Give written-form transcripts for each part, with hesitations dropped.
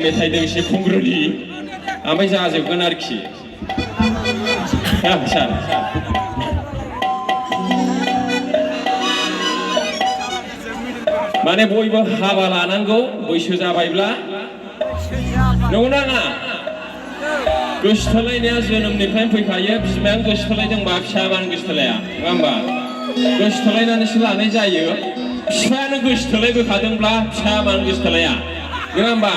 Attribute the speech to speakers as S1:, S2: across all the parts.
S1: मेथाइ दोंसे खुंग्रोनि ओमफ्राय जाजोबगोन आरोखि सार माने बयबो हाबा लानांगौ बैसो जाबायब्ला नंगौना नङा गोसोथोलायनाया जोनोमनिफ्रायनो फैखायो बिमायानो गोसोथोलायदोंबा फिसाया मानो गोसोथोलाया नङा होमबा गोसोथोलायनानैसो लानाय जायो फिफायानो गोसोथोलायबोखादोंब्ला फिसाया मानो गोसोथोलाया नङा होमबा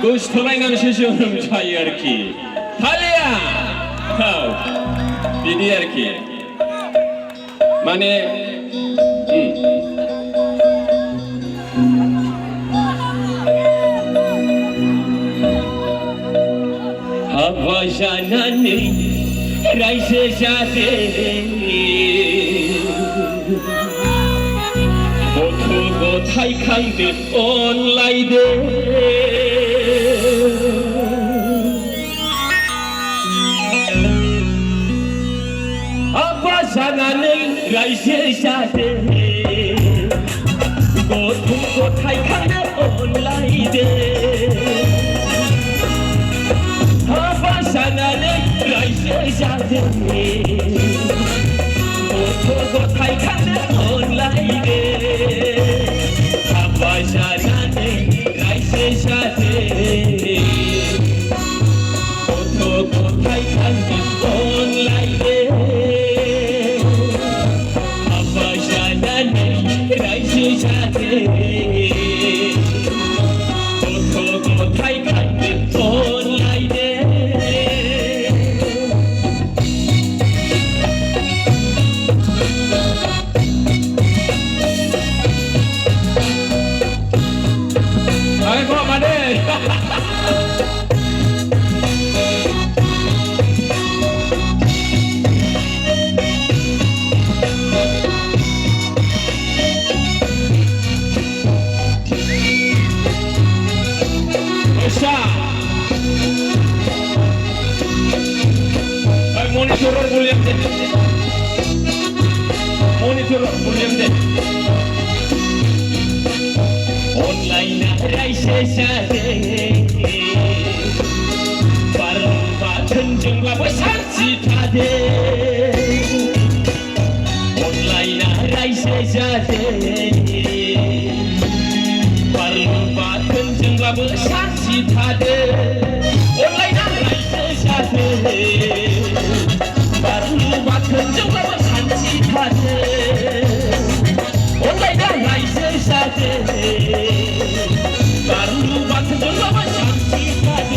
S1: गोसोथोलायनानैसो जोनोम जायो आरोखि हालिया औ बिदि आरोखि माने हाबा जानानै रायजो जादों गथ' गथाय खांदों अनलायदों हाबा जानानै रायजो जादों गथ' गथाय खांदों अनलायदों हाबा जानानै रायजो जादों गथ' गथाय खांदों अनलायदों हाबा जानानै रायजो जादों गथ' गथाय खांदों अनलायदों हाबा जानानै रायजो जादों गथ' गथाय खांदों अनलायदों Monitor volume deh. Monitor volume deh. Online raise jaden. Parba kenjenglah besar citade. Online raise jaden. Parba kenjenglah besar citade. Online raise jaden. 바로 같은 정말 산지하네 온라인에 라이스 사대 바로 같은 정말 산지하네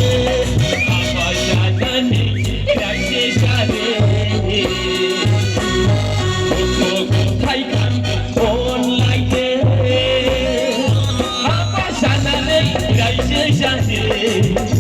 S1: 아마야 나네 라이스 사대 고토고 타이칸 온라인에 아마야 나네 라이스 사대